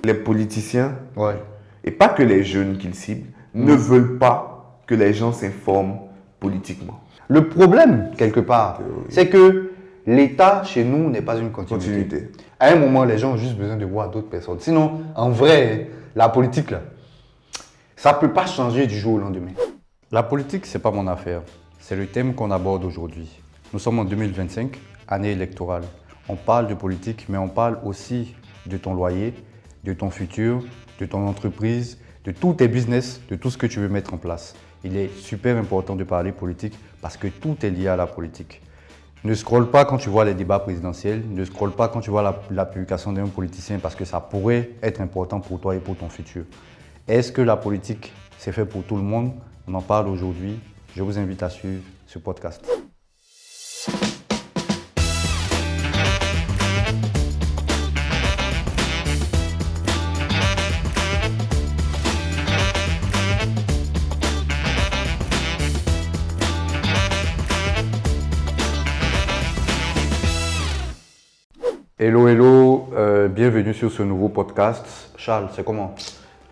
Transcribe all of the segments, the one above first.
Les politiciens, Ouais. et pas que les jeunes qu'ils ciblent, ne veulent pas que les gens s'informent politiquement. Le problème, quelque part, c'est que l'État, chez nous, n'est pas une continuité. À un moment, les gens ont juste besoin de voir d'autres personnes. Sinon, en vrai, la politique, là, ça ne peut pas changer du jour au lendemain. La politique, ce n'est pas mon affaire. C'est le thème qu'on aborde aujourd'hui. Nous sommes en 2025, année électorale. On parle de politique, mais on parle aussi de ton loyer, de ton futur, de ton entreprise, de tous tes business, de tout ce que tu veux mettre en place. Il est super important de parler politique parce que tout est lié à la politique. Ne scrolle pas quand tu vois les débats présidentiels, ne scrolle pas quand tu vois la publication d'un politicien parce que ça pourrait être important pour toi et pour ton futur. Est-ce que la politique, c'est fait pour tout le monde? On en parle aujourd'hui. Je vous invite à suivre ce podcast. Hello, hello, bienvenue sur ce nouveau podcast. Charles, c'est comment?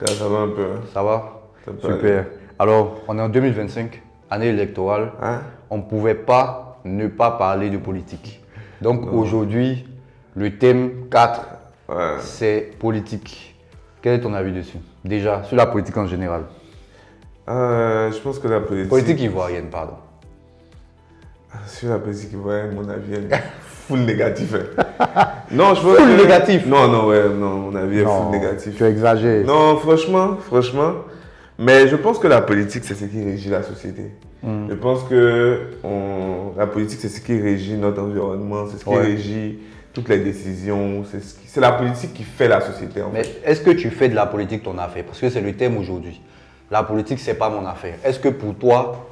Ça va un peu. Ça va? Ça va. Super. Alors, on est en 2025, année électorale. Hein? On ne pouvait pas ne pas parler de politique. Donc aujourd'hui, le thème 4, c'est politique. Quel est ton avis dessus? Déjà, sur la politique en général. Je pense que la politique... Politique ivoirienne, pardon. Sur la politique ivoirienne, mon avis est full négatif. Non, je pense Full négatif? Non, mon avis est full négatif. Tu exagères. Non, franchement. Mais je pense que la politique, c'est ce qui régit la société. Je pense que la politique, c'est ce qui régit notre environnement, c'est ce qui régit toutes les décisions. C'est la politique qui fait la société, en Mais fait. est-ce que tu fais de la politique ton affaire? Parce que c'est le thème aujourd'hui. La politique, c'est pas mon affaire. Est-ce que pour toi,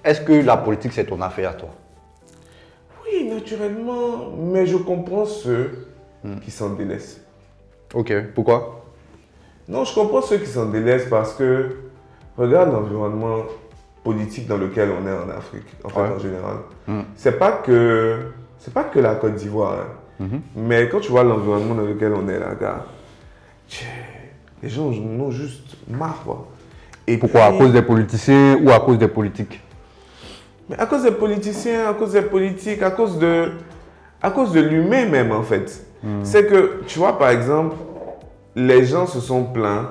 est-ce que la politique, c'est ton affaire à toi? Oui, naturellement, mais je comprends ceux qui s'en délaissent. Ok, pourquoi? Non, je comprends ceux qui s'en délaissent parce que regarde l'environnement politique dans lequel on est en Afrique, en fait, en général. C'est pas que la Côte d'Ivoire, hein. Mais quand tu vois l'environnement dans lequel on est là, gars, les gens en ont juste marre, quoi. Et Pourquoi? puis, À cause des politiciens ou à cause des politiques? mais à cause des politiciens, à cause des politiques, à cause de l'humain même, en fait. C'est que, tu vois, par exemple, les gens se sont plaints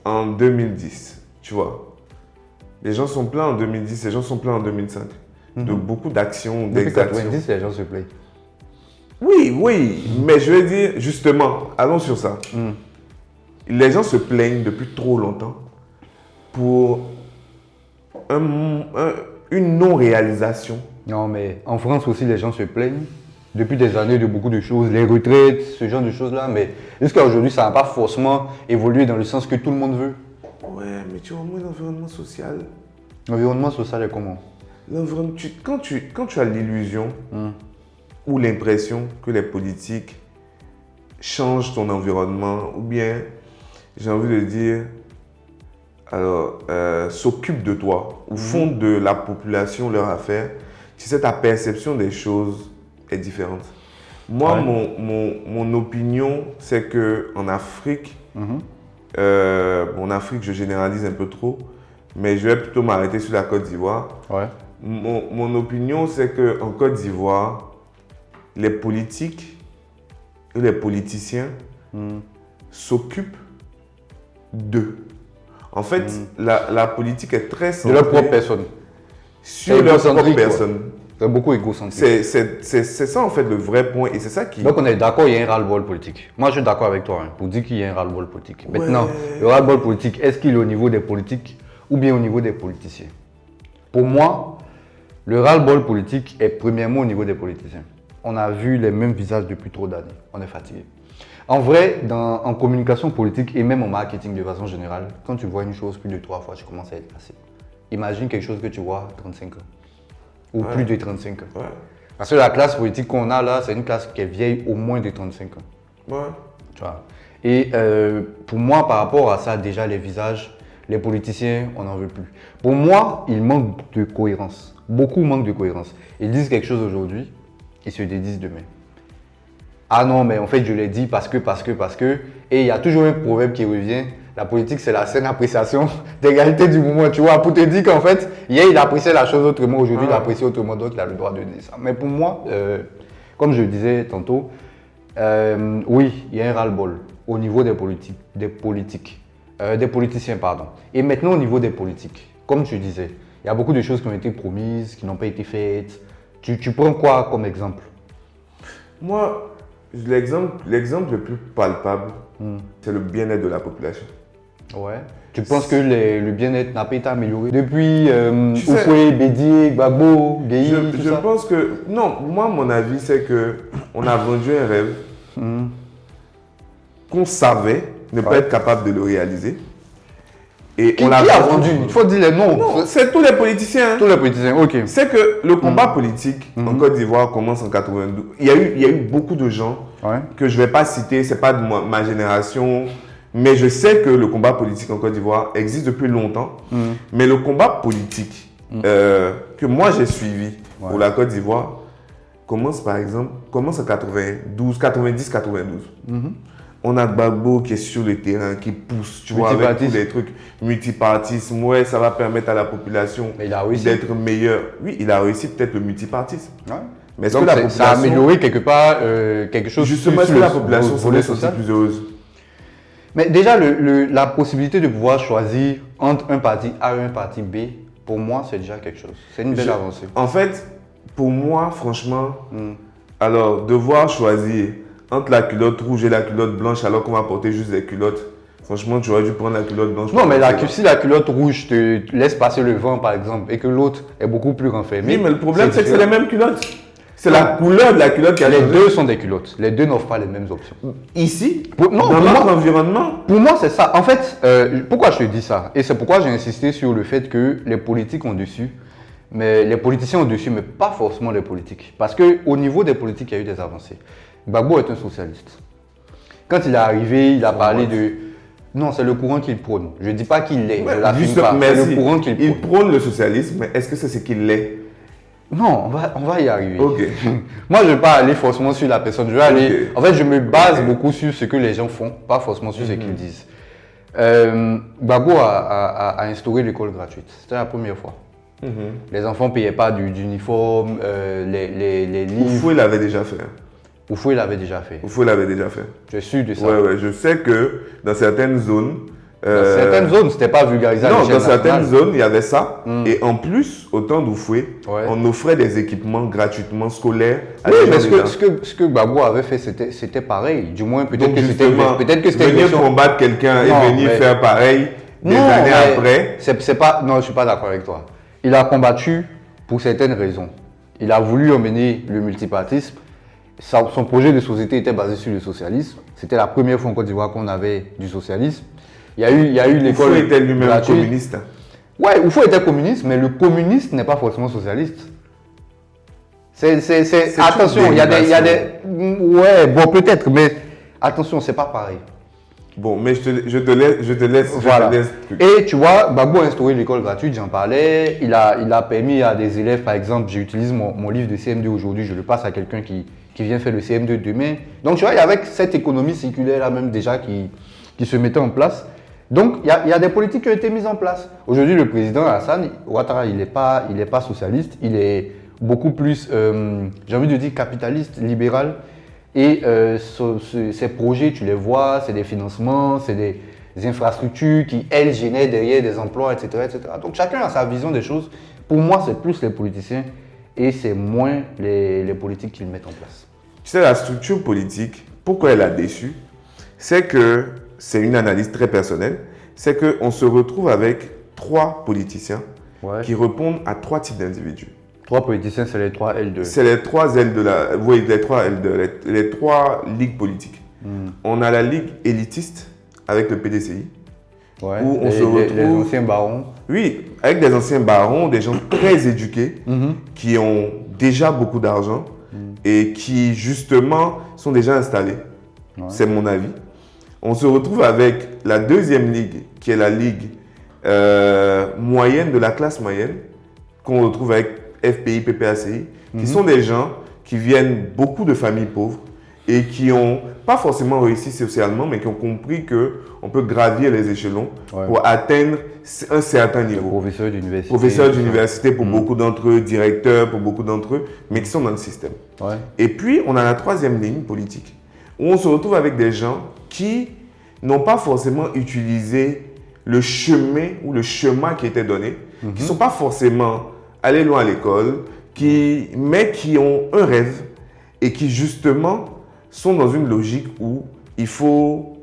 en 2010, tu vois. Les gens sont plaints en 2010, les gens sont plaints en 2005. De beaucoup d'actions, Depuis d'exactions. 90, les gens se plaignent. Oui, mais je veux dire, justement, allons sur ça. Les gens se plaignent depuis trop longtemps pour une non-réalisation. Non, mais en France aussi, les gens se plaignent depuis des années de beaucoup de choses, les retraites, ce genre de choses-là, mais jusqu'à aujourd'hui, ça n'a pas forcément évolué dans le sens que tout le monde veut. Ouais, mais tu vois, moi, l'environnement social, L'environnement social est comment? quand tu as l'illusion ou l'impression que les politiques changent ton environnement, ou bien, j'ai envie de dire, alors, s'occupent de toi, ou font de la population leur affaire, tu sais, ta perception des choses est différente. Moi, mon opinion, c'est qu'en Afrique, en Afrique, je généralise un peu trop, mais je vais plutôt m'arrêter sur la Côte d'Ivoire. Ouais. Mon opinion, c'est qu'en Côte d'Ivoire, les politiques et les politiciens s'occupent d'eux. En fait, la politique est très centrée De leur propre personne. sur leur propre Égocentrique, personne. C'est beaucoup égocentrique. C'est ça, en fait, le vrai point. Et c'est ça qui... Donc on est d'accord, il y a un ras-le-bol politique. Moi, je suis d'accord avec toi pour dire qu'il y a un ras-le-bol politique. Ouais. Maintenant, le ras-le-bol politique, est-ce qu'il est au niveau des politiques ou bien au niveau des politiciens? Pour moi, le ras-le-bol politique est premièrement au niveau des politiciens. On a vu les mêmes visages depuis trop d'années. On est fatigué. En vrai, en communication politique et même en marketing de façon générale, quand tu vois une chose plus de 3 fois, tu commences à être lassé. Imagine quelque chose que tu vois à 35 ans. Ou plus de 35 ans. Ouais. Parce que la classe politique qu'on a là, c'est une classe qui est vieille au moins de 35 ans. Ouais. Tu vois. Et pour moi, par rapport à ça, déjà les visages, les politiciens, on n'en veut plus. Pour moi, il manque de cohérence. Beaucoup manquent de cohérence. Ils disent quelque chose aujourd'hui, ils se dédisent demain. Ah non, mais en fait, je l'ai dit parce que. Et il y a toujours un proverbe qui revient. La politique, c'est la saine appréciation des réalités du moment. Tu vois, pour te dire qu'en fait, hier, il appréciait la chose autrement. Aujourd'hui, il apprécie autrement. Donc, il a le droit de dire ça. Mais pour moi, comme je le disais tantôt, oui, il y a un ras-le-bol au niveau des politiciens, pardon. Et maintenant, au niveau des politiques, comme tu disais, il y a beaucoup de choses qui ont été promises, qui n'ont pas été faites. Tu prends quoi comme exemple? Moi, l'exemple le plus palpable, c'est le bien-être de la population. Ouais. Tu penses que le bien-être n'a pas été amélioré depuis Oufoué, Bédié, Gbagbo, Gueye, tout je ça? pense que... Non, moi, mon avis, c'est qu'on a vendu un rêve qu'on savait ne pas être capable de le réaliser. Et Qui a vendu? Il faut dire les noms. Non, c'est tous les politiciens. Tous les politiciens, ok. C'est que le combat politique en Côte d'Ivoire commence en 92. Il y a eu beaucoup de gens que je ne vais pas citer, ce n'est pas de ma génération, mais je sais que le combat politique en Côte d'Ivoire existe depuis longtemps. Mais le combat politique que moi j'ai suivi pour la Côte d'Ivoire commence en 90, 92. On a Gbagbo qui est sur le terrain, qui pousse, tu vois, avec tous les trucs. Multipartisme, ouais, ça va permettre à la population d'être meilleure. Oui, il a réussi peut-être le multipartisme. Ouais. Mais est-ce que la population... ça a amélioré quelque part quelque chose? Justement, est-ce que la population serait sortie plus heureuse? Mais déjà, la possibilité de pouvoir choisir entre un parti A et un parti B, pour moi, c'est déjà quelque chose. C'est une belle avancée. En fait, pour moi, franchement, alors, devoir choisir entre la culotte rouge et la culotte blanche alors qu'on va porter juste des culottes, franchement, tu aurais dû prendre la culotte blanche. Non, mais si la culotte rouge te laisse passer le vent, par exemple, et que l'autre est beaucoup plus renfermé. Oui, mais le problème, c'est que c'est les mêmes culottes. C'est la couleur de la culotte qui a changé. Les deux sont des culottes. Les deux n'offrent pas les mêmes options. Ici, dans notre environnement. Pour moi, c'est ça. En fait, pourquoi je te dis ça? Et c'est pourquoi j'ai insisté sur le fait que les politiques ont dessus. Mais les politiciens ont dessus, mais pas forcément les politiques. Parce qu'au niveau des politiques, il y a eu des avancées. Gbagbo est un socialiste. Quand il est arrivé, il a parlé de... Non, c'est le courant qu'il prône. Je ne dis pas qu'il l'est, je l'affirme pas. C'est le courant qu'il prône. Il prône le socialisme, mais est-ce que c'est ce qu'il l'est? Non, on va y arriver. Okay. Moi, je ne vais pas aller forcément sur la personne. Je vais aller... En fait, je me base beaucoup sur ce que les gens font, pas forcément sur ce qu'ils disent. Gbagbo a instauré l'école gratuite. C'était la première fois. Les enfants ne payaient pas d'uniforme, les livres. Oufoué l'avait déjà fait. Oufoué l'avait déjà fait. Oufoué l'avait déjà fait. Je suis de ça. Ouais, je sais que dans certaines zones... Dans certaines zones, c'était pas vulgarisé. Non, dans certaines zones, il y avait ça. Et en plus, au temps d'Oufoué, on offrait des équipements gratuitement scolaires. Oui, mais ce que Gbagbo avait fait, c'était pareil. Du moins, peut-être que c'était... Venir combattre quelqu'un et venir faire pareil des années après... Non, je ne suis pas d'accord avec toi. Il a combattu pour certaines raisons. Il a voulu emmener le multipartisme. Son projet de société était basé sur le socialisme. C'était la première fois en Côte d'Ivoire qu'on avait du socialisme. Il y a eu l'école. Oufoué était lui-même communiste. Ouais, Oufoué était communiste, mais le communiste n'est pas forcément socialiste. Attention, il y a des... Ouais, bon, peut-être, mais attention, c'est pas pareil. Bon, mais je te laisse. Voilà. Et tu vois, Gbagbo a instauré l'école gratuite, j'en parlais. Il a permis à des élèves, par exemple, j'utilise mon livre de CM2 aujourd'hui, je le passe à quelqu'un qui vient faire le CM2 demain. Donc, tu vois, il y avait cette économie circulaire-là même déjà qui se mettait en place. Donc, il y a des politiques qui ont été mises en place. Aujourd'hui, le président Alassane Ouattara, il n'est pas socialiste, il est beaucoup plus, j'ai envie de dire, capitaliste, libéral. Et ces projets, tu les vois, c'est des financements, c'est des infrastructures qui, elles, génèrent derrière des emplois, etc., etc. Donc, chacun a sa vision des choses. Pour moi, c'est plus les politiciens et c'est moins les politiques qu'ils mettent en place. Tu sais, la structure politique, pourquoi elle a déçu? C'est que, c'est une analyse très personnelle, c'est qu'on se retrouve avec 3 politiciens qui répondent à 3 types d'individus. 3 politiciens, c'est les 3 L2. C'est les 3 L2, oui, les 3 L2, les 3 ligues politiques. On a la ligue élitiste avec le PDCI. Ouais, où on se retrouve... les anciens barons. Oui, avec des anciens barons, des gens très éduqués, qui ont déjà beaucoup d'argent et qui, justement, sont déjà installés. Ouais. C'est mon avis. On se retrouve avec la deuxième ligue, qui est la ligue moyenne de la classe moyenne, qu'on retrouve avec FPI, PPACI, qui sont des gens qui viennent beaucoup de familles pauvres et qui ont pas forcément réussi socialement, mais qui ont compris qu'on peut gravir les échelons pour atteindre un certain niveau. Professeurs d'université. Professeurs d'université pour beaucoup d'entre eux, directeurs pour beaucoup d'entre eux, mais qui sont dans le système. Et puis, on a la troisième ligne politique, où on se retrouve avec des gens qui n'ont pas forcément utilisé le chemin ou le chemin qui était donné, qui ne sont pas forcément allés loin à l'école, mais qui ont un rêve et qui justement sont dans une logique où il faut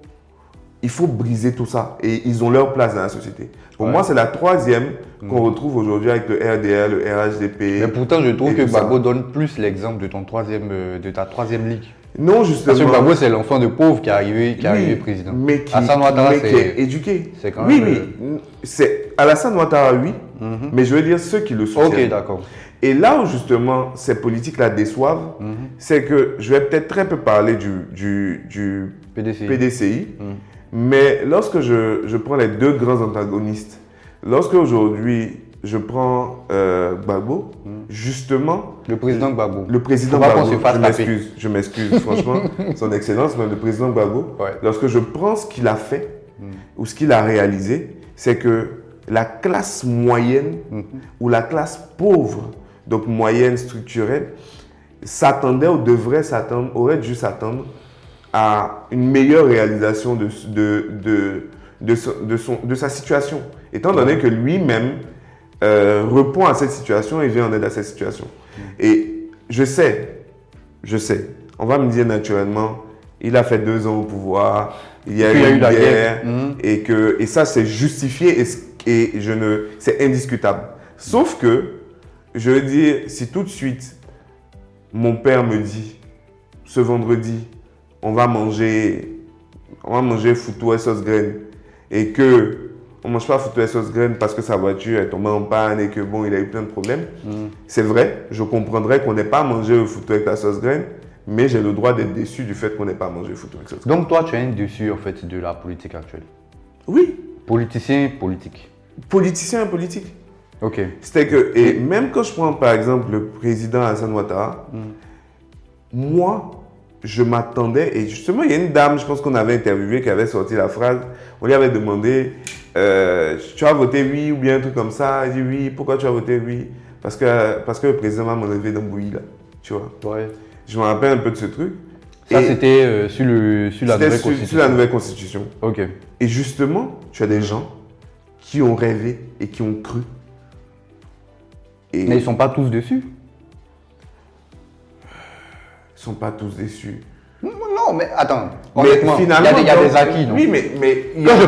briser tout ça et ils ont leur place dans la société. Pour moi, c'est la troisième qu'on retrouve aujourd'hui avec le RDR, le RHDP. Mais pourtant, je trouve que Gbagbo donne plus l'exemple de ta troisième ligue. Non, justement. Parce que Gbagbo, c'est l'enfant de pauvre qui est arrivé président. Mais qui est éduqué. C'est quand même... c'est Alassane Ouattara, oui, mais je veux dire ceux qui le soutiennent. Ok, d'accord. Et là où justement ces politiques-là déçoivent, c'est que je vais peut-être très peu parler du PDCI, mais lorsque je prends les deux grands antagonistes, lorsque aujourd'hui je prends Gbagbo, justement... Le président Gbagbo. Le président Gbagbo, je m'excuse, franchement, son excellence, mais le président Gbagbo, lorsque je prends ce qu'il a fait ou ce qu'il a réalisé, c'est que la classe moyenne ou la classe pauvre, donc moyenne structurelle, s'attendait ou devrait s'attendre, aurait dû s'attendre à une meilleure réalisation de sa situation, étant donné que lui-même répond à cette situation et vient en aide à cette situation. Et je sais, on va me dire naturellement, il a fait 2 ans au pouvoir, il y a eu la guerre, et ça c'est justifié et c'est indiscutable. Sauf que, je veux dire, si tout de suite, mon père me dit, ce vendredi, on va manger foutou et sauce graine, et que on ne mange pas foutu et sauce graine parce que sa voiture est tombée en panne et que bon, il a eu plein de problèmes. C'est vrai, je comprendrais qu'on n'ait pas mangé le foutu avec la sauce graine, mais j'ai le droit d'être déçu du fait qu'on n'ait pas mangé le foutu avec la sauce graine. Donc toi, tu es un déçu en fait de la politique actuelle? Oui. Politicien, politique. Politicien et politique. Ok. C'était que, et même quand je prends par exemple le président Alassane Ouattara, moi, je m'attendais, et justement, il y a une dame, je pense qu'on avait interviewé, qui avait sorti la phrase, on lui avait demandé, tu as voté oui ou bien un truc comme ça, elle dit oui, pourquoi tu as voté oui? Parce que le président m'a enlevé dans le bouilli là, tu vois. Ouais. Je me rappelle un peu de ce truc. Ça, c'était sur la nouvelle constitution. Sur la nouvelle constitution. Ok. Et justement, tu as des gens qui ont rêvé et qui ont cru. Mais ils ne sont pas tous dessus. Ils ne sont pas tous déçus. Non, mais attends. Honnêtement, il y a des acquis, non? Oui, mais quand je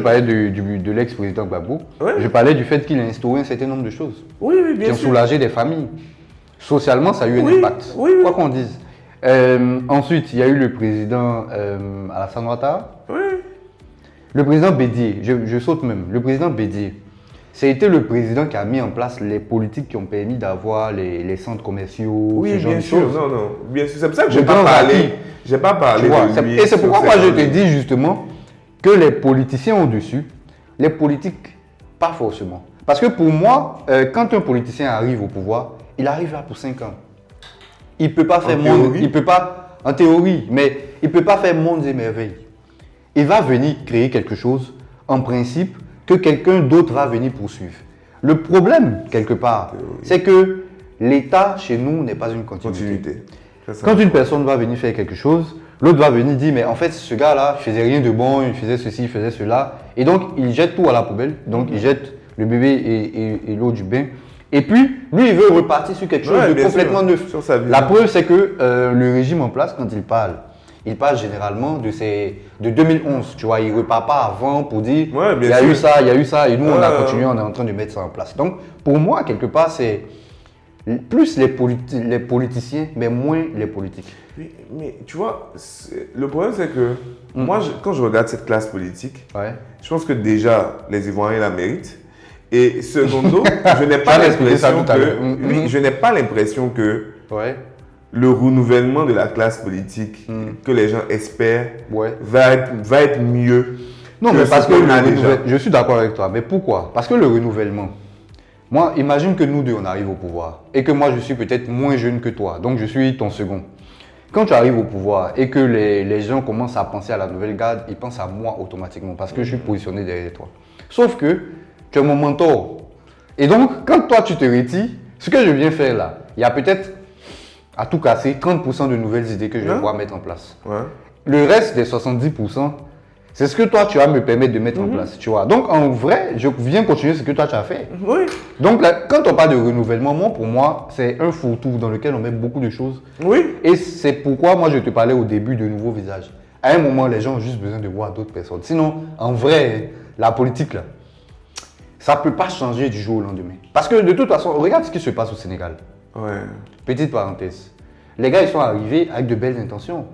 parlais de l'ex-président Gbagbo, je parlais du fait qu'il a instauré un certain nombre de choses bien qui ont soulagé des familles. Socialement, ça a eu un impact. Quoi qu'on dise. Ensuite, il y a eu le président Alassane Ouattara. Le président Bédié, je saute même. Le président Bédié, c'était le président qui a mis en place les politiques qui ont permis d'avoir les centres commerciaux, ce genre de choses. Non, bien sûr. C'est pour ça que je n'ai pas parlé. J'ai pas parlé de lui. Et c'est pourquoi moi je te dis justement que les politiciens au-dessus, les politiques, pas forcément. Parce que pour moi, quand un politicien arrive au pouvoir, il arrive là pour 5 ans. Il ne peut pas faire en théorie, mais il ne peut pas faire mondes et merveilles. Il va venir créer quelque chose, en principe, que quelqu'un d'autre va venir poursuivre. Le problème, quelque part, c'est que l'État, chez nous, n'est pas une continuité. Quand une personne va venir faire quelque chose, l'autre va venir dire, mais en fait, ce gars-là, il faisait rien de bon, il faisait ceci, il faisait cela. Et donc, il jette tout à la poubelle. Donc, il jette le bébé et l'eau du bain. Et puis, lui, il veut repartir sur quelque chose de complètement neuf. La preuve, c'est que le régime en place, quand il parle généralement de 2011, tu vois, il ne repart pas avant pour dire il y a eu ça, et nous on a continué, on est en train de mettre ça en place. Donc pour moi, quelque part, c'est plus les politiciens, mais moins les politiques. Mais tu vois, le problème c'est que moi, quand je regarde cette classe politique, je pense que déjà, les Ivoiriens la méritent. Et secondo, je n'ai pas l'impression que le renouvellement de la classe politique que les gens espèrent va être mieux. Non, mais parce que je suis d'accord avec toi. Mais pourquoi? Parce que le renouvellement, moi, imagine que nous deux, on arrive au pouvoir et que moi, je suis peut-être moins jeune que toi. Donc, je suis ton second. quand tu arrives au pouvoir et que les gens commencent à penser à la nouvelle garde, ils pensent à moi automatiquement parce que je suis positionné derrière toi. Sauf que tu es mon mentor. Et donc, quand toi tu te retires, ce que je viens faire là, il y a peut-être, à tout casser, 30% de nouvelles idées que je vais pouvoir mettre en place. Ouais. Le reste des 70%, c'est ce que toi tu vas me permettre de mettre en place, tu vois. Donc en vrai, je viens continuer ce que toi tu as fait. Oui. Donc là, quand on parle de renouvellement, pour moi, c'est un fourre-tout dans lequel on met beaucoup de choses. Oui. Et c'est pourquoi moi je te parlais au début de nouveaux visages. À un moment, les gens ont juste besoin de voir d'autres personnes. Sinon, en vrai, la politique là, ça ne peut pas changer du jour au lendemain. Parce que de toute façon, regarde ce qui se passe au Sénégal. Ouais. Petite parenthèse. Les gars, ils sont arrivés avec de belles intentions.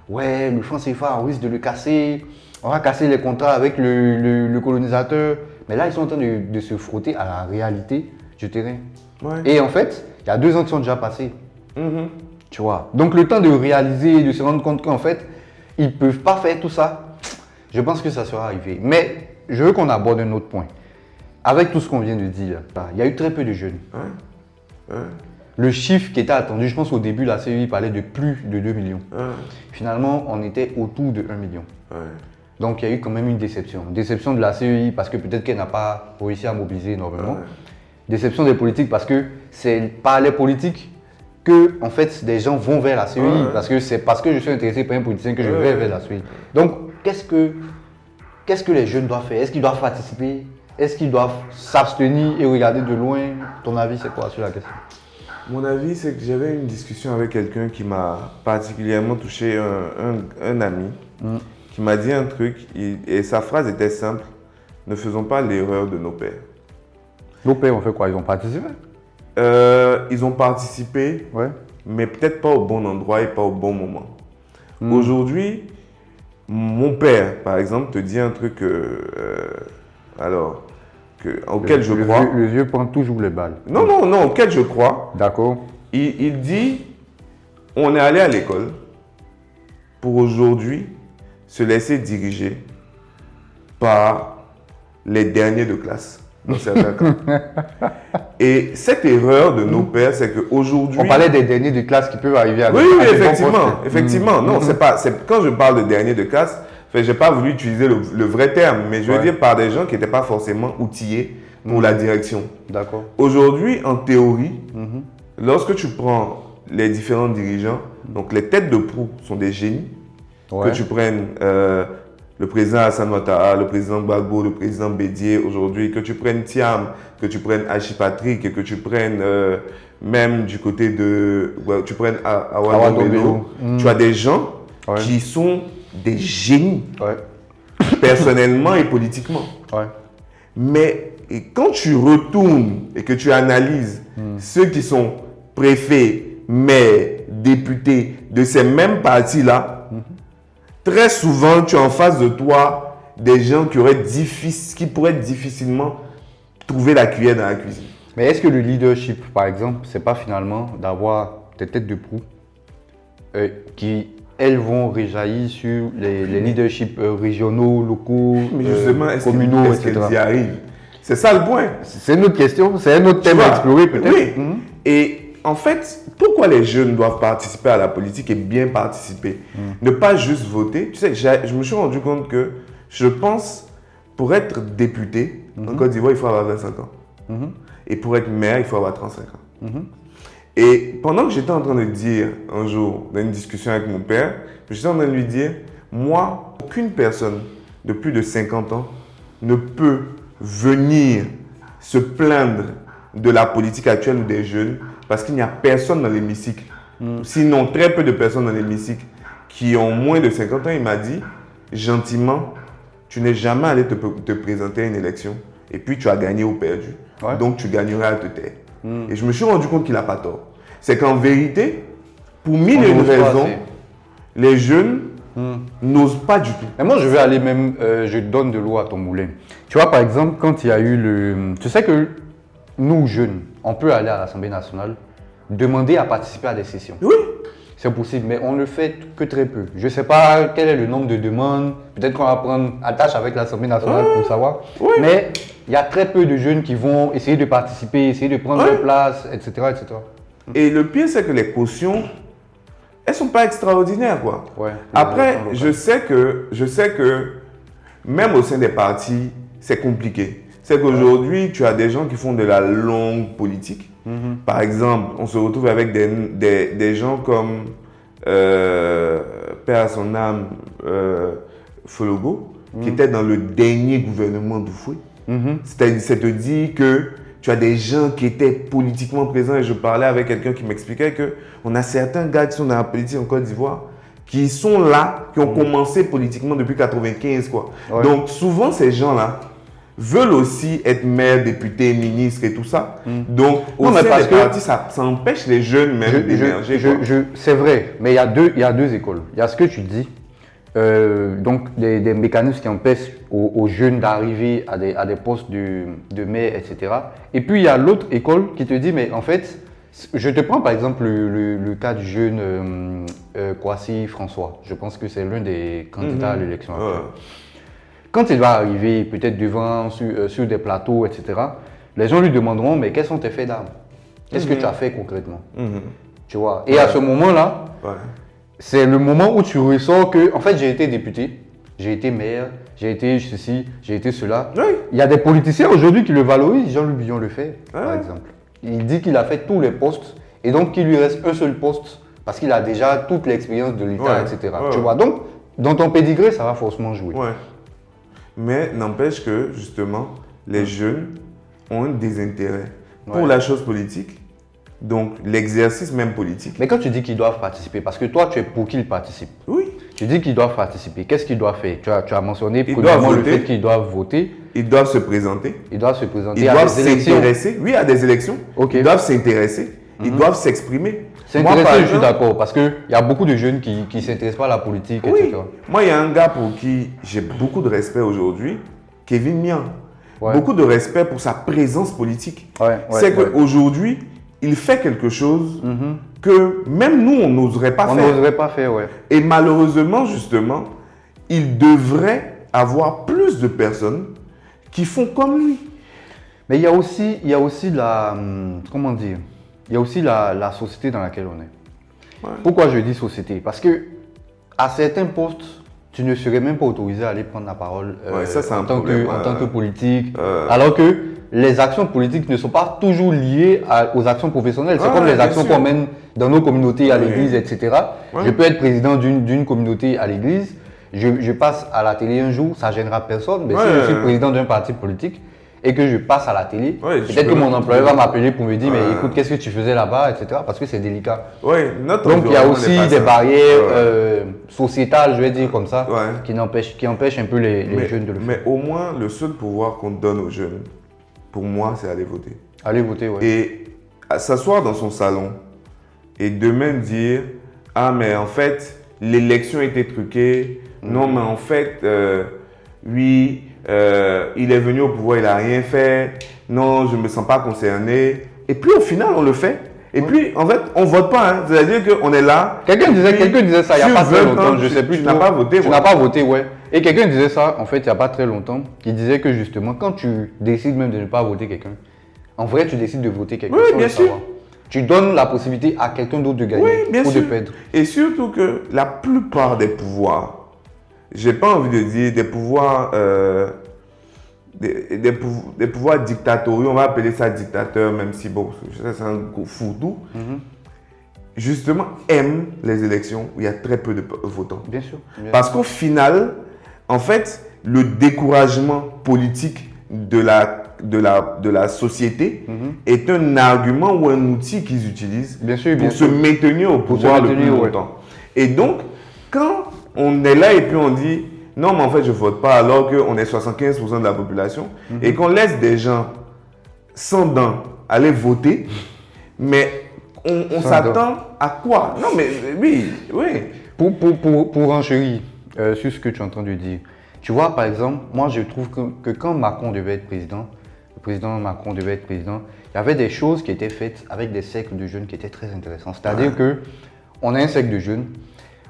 Ouais, le franc CFA, on risque de le casser. On va casser les contrats avec le colonisateur. Mais là, ils sont en train de se frotter à la réalité du terrain. Ouais. Et en fait, il y a 2 ans qui sont déjà passés. Tu vois. Donc, le temps de réaliser, de se rendre compte qu'en fait, ils ne peuvent pas faire tout ça. Je pense que ça sera arrivé. Mais je veux qu'on aborde un autre point. Avec tout ce qu'on vient de dire, il y a eu très peu de jeunes. Ouais. Ouais. Le chiffre qui était attendu, je pense au début, la CEI parlait de plus de 2 millions. Ouais. Finalement, on était autour de 1 million. Ouais. Donc, il y a eu quand même une déception. Déception de la CEI parce que peut-être qu'elle n'a pas réussi à mobiliser énormément. Ouais. Déception des politiques parce que c'est par les politiques que, en fait, des gens vont vers la CEI. Ouais. Parce que c'est parce que je suis intéressé par un politicien que je vais vers la CEI. Donc, qu'est-ce que les jeunes doivent faire? Est-ce qu'ils doivent participer? Est-ce qu'ils doivent s'abstenir et regarder de loin? Ton avis, c'est quoi sur la question? Mon avis, c'est que j'avais une discussion avec quelqu'un qui m'a particulièrement touché, un ami, qui m'a dit un truc, et sa phrase était simple: ne faisons pas l'erreur de nos pères. Nos pères ont fait quoi? Ils ont participé? Ils ont participé, Ouais. mais peut-être pas au bon endroit et pas au bon moment. Aujourd'hui, mon père, par exemple, te dit un truc auquel je crois. Le vieux prend toujours les balles. Non, auquel je crois. D'accord. Il dit, on est allé à l'école pour aujourd'hui se laisser diriger par les derniers de classe, dans certains cas. Et cette erreur de nos pères, c'est qu'aujourd'hui... On parlait des derniers de classe qui peuvent arriver à... Oui, effectivement. Non, quand je parle de derniers de classe, je n'ai pas voulu utiliser le vrai terme, mais je veux dire par des gens qui n'étaient pas forcément outillés pour la direction. D'accord. Aujourd'hui, en théorie, lorsque tu prends les différents dirigeants, donc les têtes de proue sont des génies. Que tu prennes le président Hassan Ouattara, le président Gbagbo, le président Bédié aujourd'hui, que tu prennes Thiam, que tu prennes Hachi Patrick, et que tu prennes même du côté de... tu prennes Awadou Bello. Tu as des gens qui sont des génies, personnellement et politiquement. Mais quand tu retournes et que tu analyses ceux qui sont préfets, maires, députés de ces mêmes partis-là, très souvent, tu as en face de toi des gens qui pourraient difficilement trouver la cuillère dans la cuisine. Mais est-ce que le leadership, par exemple, c'est pas finalement d'avoir des têtes de proue qui, elles, vont réjaillir sur les leaderships régionaux, locaux, mais justement, communaux, est-ce etc. qu'elles y arrivent? C'est ça le point. C'est une autre question, c'est un autre thème à explorer peut-être. Oui. Et en fait, pourquoi les jeunes doivent participer à la politique et bien participer? Ne pas juste voter. Tu sais, je me suis rendu compte que je pense, pour être député, en Côte d'Ivoire, il faut avoir 25 ans. Et pour être maire, il faut avoir 35 ans. Et pendant que j'étais en train de dire un jour, dans une discussion avec mon père, j'étais en train de lui dire, moi, aucune personne de plus de 50 ans ne peut venir se plaindre de la politique actuelle ou des jeunes parce qu'il n'y a personne dans l'hémicycle, sinon très peu de personnes dans l'hémicycle qui ont moins de 50 ans. Il m'a dit, gentiment, tu n'es jamais allé te présenter à une élection et puis tu as gagné ou perdu. Donc tu gagneras à te taire. Et je me suis rendu compte qu'il n'a pas tort. C'est qu'en vérité, pour mille et une raisons, les jeunes n'osent pas du tout. Mais moi, je vais aller même, je donne de l'eau à ton moulin. Tu vois, par exemple, quand il y a eu le... Tu sais que nous, jeunes, on peut aller à l'Assemblée nationale, demander à participer à des sessions. Oui. C'est possible, mais on ne le fait que très peu. Je ne sais pas quel est le nombre de demandes. Peut-être qu'on va prendre attache avec l'Assemblée nationale pour savoir. Oui. Mais il y a très peu de jeunes qui vont essayer de participer, essayer de prendre leur place, etc., etc. Et le pire, c'est que les cautions elles ne sont pas extraordinaires, quoi. Ouais, après, je sais que même au sein des partis, c'est compliqué. C'est qu'aujourd'hui, tu as des gens qui font de la longue politique. Par exemple, on se retrouve avec des gens comme, Père à son âme, Fologo, qui était dans le dernier gouvernement d'Oufoué. C'est-à-dire que tu as des gens qui étaient politiquement présents et je parlais avec quelqu'un qui m'expliquait qu'on a certains gars qui sont dans la politique en Côte d'Ivoire qui sont là, qui ont commencé politiquement depuis 1995, quoi. Ouais. Donc souvent ces gens-là veulent aussi être maires, députés, ministres et tout ça. Donc au sein des partis, ça empêche les jeunes même d'émerger. C'est vrai, mais il y a deux écoles. Il y a ce que tu dis, donc des mécanismes qui empêchent aux jeunes d'arriver à des postes de maire, etc. Et puis il y a l'autre école qui te dit, mais en fait, je te prends par exemple le cas du jeune Kwasi François. Je pense que c'est l'un des candidats à l'élection actuelle. Quand il va arriver peut-être devant, sur des plateaux, etc., les gens lui demanderont, mais quels sont tes faits d'armes? Qu'est-ce que tu as fait concrètement? Tu vois? Et à ce moment-là, c'est le moment où tu ressens que, en fait, j'ai été député, j'ai été maire, j'ai été ceci, j'ai été cela. Il y a des politiciens aujourd'hui qui le valorisent. Jean-Luc Billon le fait, par exemple. Il dit qu'il a fait tous les postes et donc qu'il lui reste un seul poste parce qu'il a déjà toute l'expérience de l'État, etc. Tu vois? Donc, dans ton pédigré, ça va forcément jouer. Mais n'empêche que, justement, les jeunes ont un désintérêt pour la chose politique, donc l'exercice même politique. Mais quand tu dis qu'ils doivent participer, parce que toi, tu es pour qu'ils participent. Oui. Tu dis qu'ils doivent participer. Qu'est-ce qu'ils doivent faire? Tu as mentionné premièrement le fait qu'ils doivent voter. Ils doivent se présenter. Ils doivent se présenter. Ils doivent s'intéresser. Oui, à des élections. Ils doivent s'intéresser. Ils doivent s'exprimer. S'intéresser, je suis d'accord, parce qu'il y a beaucoup de jeunes qui ne s'intéressent pas à la politique, etc. Moi, il y a un gars pour qui j'ai beaucoup de respect aujourd'hui, Kevin Mian. Beaucoup de respect pour sa présence politique. C'est qu'aujourd'hui, il fait quelque chose que même nous, on n'oserait pas faire. On n'oserait pas faire, Et malheureusement, justement, il devrait avoir plus de personnes qui font comme lui. Mais il y a aussi la... Comment dire? Il y a aussi la société dans laquelle on est. Pourquoi je dis société? Parce que à certains postes, tu ne serais même pas autorisé à aller prendre la parole en tant que politique. Alors que les actions politiques ne sont pas toujours liées aux actions professionnelles. C'est comme les actions qu'on mène dans nos communautés à l'église, etc. Je peux être président d'une communauté à l'église. Je passe à la télé un jour, ça ne gênera personne. Mais si je suis président d'un parti politique, et que je passe à la télé, peut-être que mon employeur va m'appeler pour me dire mais écoute, qu'est-ce que tu faisais là-bas, etc. Parce que c'est délicat. Donc il y a aussi des barrières sociétales, je vais dire comme ça, qui empêchent un peu les jeunes de le faire. Mais au moins, le seul pouvoir qu'on donne aux jeunes, pour moi, c'est aller voter. Aller voter, Et s'asseoir dans son salon et demain dire ah mais en fait, l'élection était truquée, non mais en fait, oui, il est venu au pouvoir, il n'a rien fait. Non, je ne me sens pas concerné. Et puis au final, on le fait. Et puis, en fait, on ne vote pas. C'est-à-dire qu'on est là. Quelqu'un disait ça il n'y a pas très longtemps. Je sais plus. Tu n'as pas voté. Tu n'as pas voté, Et quelqu'un disait ça, en fait, il n'y a pas très longtemps. Il disait que justement, quand tu décides même de ne pas voter quelqu'un, en vrai, tu décides de voter quelqu'un. Oui, bien sûr. Tu donnes la possibilité à quelqu'un d'autre de gagner ou de perdre. Et surtout que la plupart des pouvoirs, j'ai pas envie de dire des pouvoirs, des pouvoirs dictatoriaux, on va appeler ça dictateur, même si bon, c'est un fourre-tout, justement aiment les élections où il y a très peu de votants. Bien sûr. Parce qu'au final, en fait, le découragement politique de la société est un argument ou un outil qu'ils utilisent pour se maintenir au pouvoir le plus longtemps. Et donc, quand on est là et puis on dit non, mais en fait, je ne vote pas alors qu'on est 75% de la population et qu'on laisse des gens sans dents aller voter, mais on s'attend à quoi? Non, mais oui. Pour renchérir sur ce que tu es en train de dire, tu vois, par exemple, moi, je trouve que quand Macron devait être président, le président Macron devait être président, il y avait des choses qui étaient faites avec des cercles de jeunes qui étaient très intéressants. C'est-à-dire qu'on a un cercle de jeunes,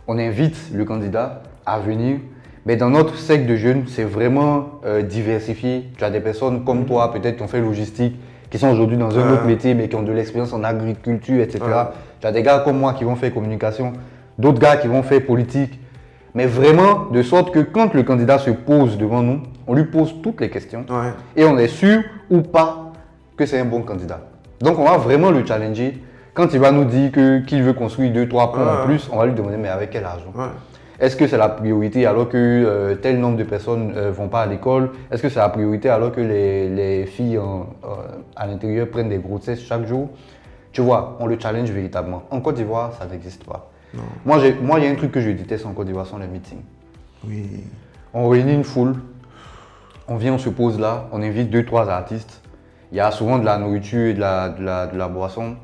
on invite le candidat à venir, mais dans notre cercle de jeunes, c'est vraiment diversifié. Tu as des personnes comme toi, peut-être qui ont fait logistique, qui sont aujourd'hui dans un autre métier, mais qui ont de l'expérience en agriculture, etc. Tu as des gars comme moi qui vont faire communication. d'autres gars qui vont faire politique. Mais vraiment, de sorte que quand le candidat se pose devant nous, on lui pose toutes les questions et on est sûr ou pas que c'est un bon candidat. Donc on va vraiment le challenger. Quand il va nous dire qu'il veut construire 2-3 ponts en plus, on va lui demander mais avec quel argent? Est-ce que c'est la priorité alors que tel nombre de personnes ne vont pas à l'école? Est-ce que c'est la priorité alors que les filles à l'intérieur prennent des grossesses chaque jour? Tu vois, on le challenge véritablement. En Côte d'Ivoire, ça n'existe pas. Non. Moi, il y a un truc que je déteste en Côte d'Ivoire, sont les meetings. Oui. On réunit une foule, on vient, on se pose là, on invite 2-3 artistes. Il y a souvent de la nourriture et de la boisson.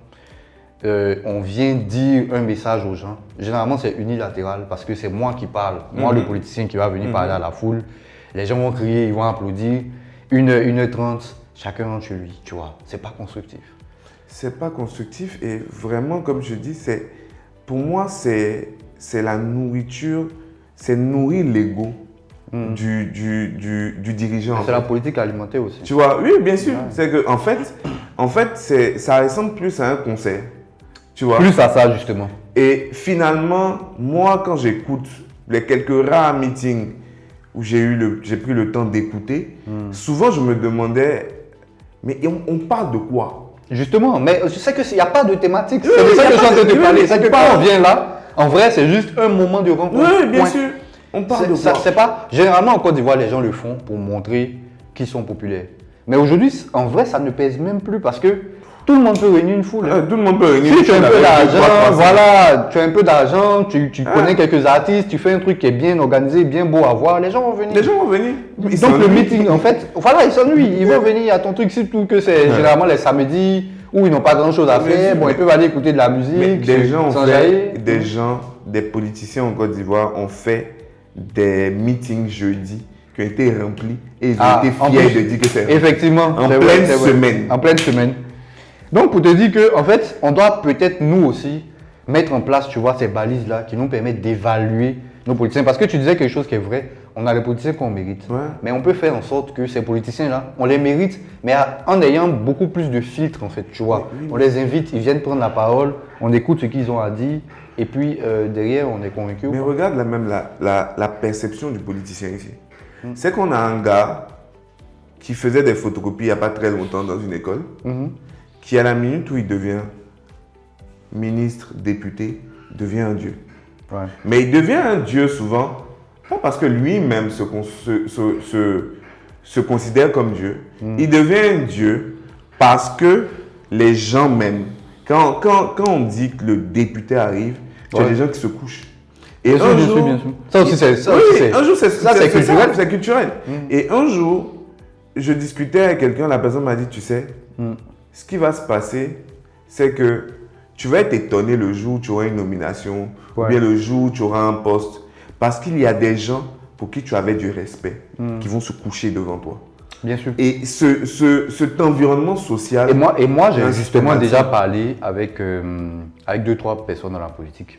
On vient dire un message aux gens. Généralement, c'est unilatéral parce que c'est moi qui parle, moi le politicien qui va venir parler à la foule. Les gens vont crier, ils vont applaudir. 1h30, chacun rentre chez lui, tu vois. C'est pas constructif. C'est pas constructif et vraiment, comme je dis, pour moi, c'est la nourriture, c'est nourrir l'ego du dirigeant. C'est la politique alimentaire aussi. Tu vois, oui, bien sûr. Ouais. C'est que, en fait ça ressemble plus à un concert. Tu vois. Plus à ça, justement. Et finalement, moi, quand j'écoute les quelques rares meetings où j'ai pris le temps d'écouter, souvent je me demandais, mais on parle de quoi? Justement, mais je sais qu'il n'y a pas de thématique. C'est de ça que je suis en train de parler. C'est que quand on vient là, en vrai, c'est juste un moment de rencontre. Oui, bien sûr. On parle de quoi? C'est pas. Généralement, en Côte d'Ivoire, les gens le font pour montrer qu'ils sont populaires. Mais aujourd'hui, en vrai, ça ne pèse même plus parce que tout le monde peut réunir une foule. Tout le monde peut réunir une foule. Si tu as un peu d'argent, voilà, tu as un peu d'argent, tu connais quelques artistes, tu fais un truc qui est bien organisé, bien beau à voir, les gens vont venir. Les gens vont venir. Donc le meeting, en fait, voilà, ils s'ennuient. Ils vont venir à ton truc, surtout que c'est généralement les samedis où ils n'ont pas grand chose à faire. Bon, ils peuvent aller écouter de la musique. Mais des politiciens en Côte d'Ivoire ont fait des meetings jeudi qui ont été remplis et ils ont été fiers de dire que c'est rempli. Effectivement. En pleine semaine. En pleine semaine. Donc, pour te dire que, en fait, on doit peut-être nous aussi mettre en place, tu vois, ces balises-là qui nous permettent d'évaluer nos politiciens. Parce que tu disais quelque chose qui est vrai, on a les politiciens qu'on mérite. Ouais. Mais on peut faire en sorte que ces politiciens-là, on les mérite, mais en ayant beaucoup plus de filtres, en fait, tu vois. Oui. On les invite, ils viennent prendre la parole, on écoute ce qu'ils ont à dire, et puis derrière, on est convaincu. Mais regarde la perception du politicien ici. C'est qu'on a un gars qui faisait des photocopies il n'y a pas très longtemps dans une école, qui à la minute où il devient ministre, député, devient un dieu. Ouais. Mais il devient un dieu souvent, pas parce que lui-même se considère comme Dieu. Il devient un dieu parce que les gens m'aiment. Quand on dit que le député arrive, il y a des gens qui se couchent. Et bien sûr, bien sûr. Ça aussi, c'est culturel. C'est culturel. Et un jour, je discutais avec quelqu'un, la personne m'a dit, tu sais, ce qui va se passer, c'est que tu vas être étonné le jour où tu auras une nomination, ou bien le jour où tu auras un poste, parce qu'il y a des gens pour qui tu avais du respect, qui vont se coucher devant toi. Bien sûr. Et cet environnement social... Et moi j'ai justement déjà parlé avec 2-3 personnes dans la politique,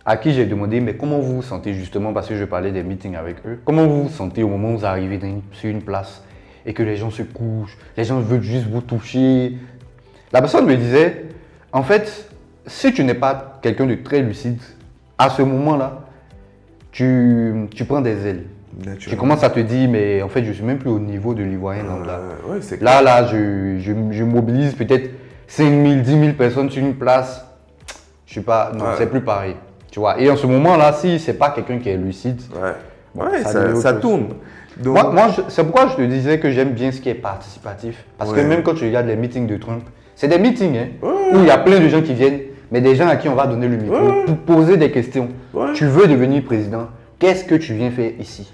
à qui j'ai demandé, mais comment vous vous sentez justement, parce que je parlais des meetings avec eux, comment vous vous sentez au moment où vous arrivez sur une place et que les gens se couchent, les gens veulent juste vous toucher. La personne me disait, en fait, si tu n'es pas quelqu'un de très lucide, à ce moment-là, tu prends des ailes. Tu commences à te dire, mais en fait, je ne suis même plus au niveau de l'Ivoirien lambda. Là, je mobilise peut-être 5 000, 10 000 personnes sur une place. Je suis pas, non, c'est plus pareil. Tu vois. Et en ce moment-là, si ce n'est pas quelqu'un qui est lucide, ça tourne. Donc... Moi c'est pourquoi je te disais que j'aime bien ce qui est participatif. Parce que même quand tu regardes les meetings de Trump, c'est des meetings où il y a plein de gens qui viennent, mais des gens à qui on va donner le micro pour poser des questions. Tu veux devenir président, qu'est-ce que tu viens faire ici?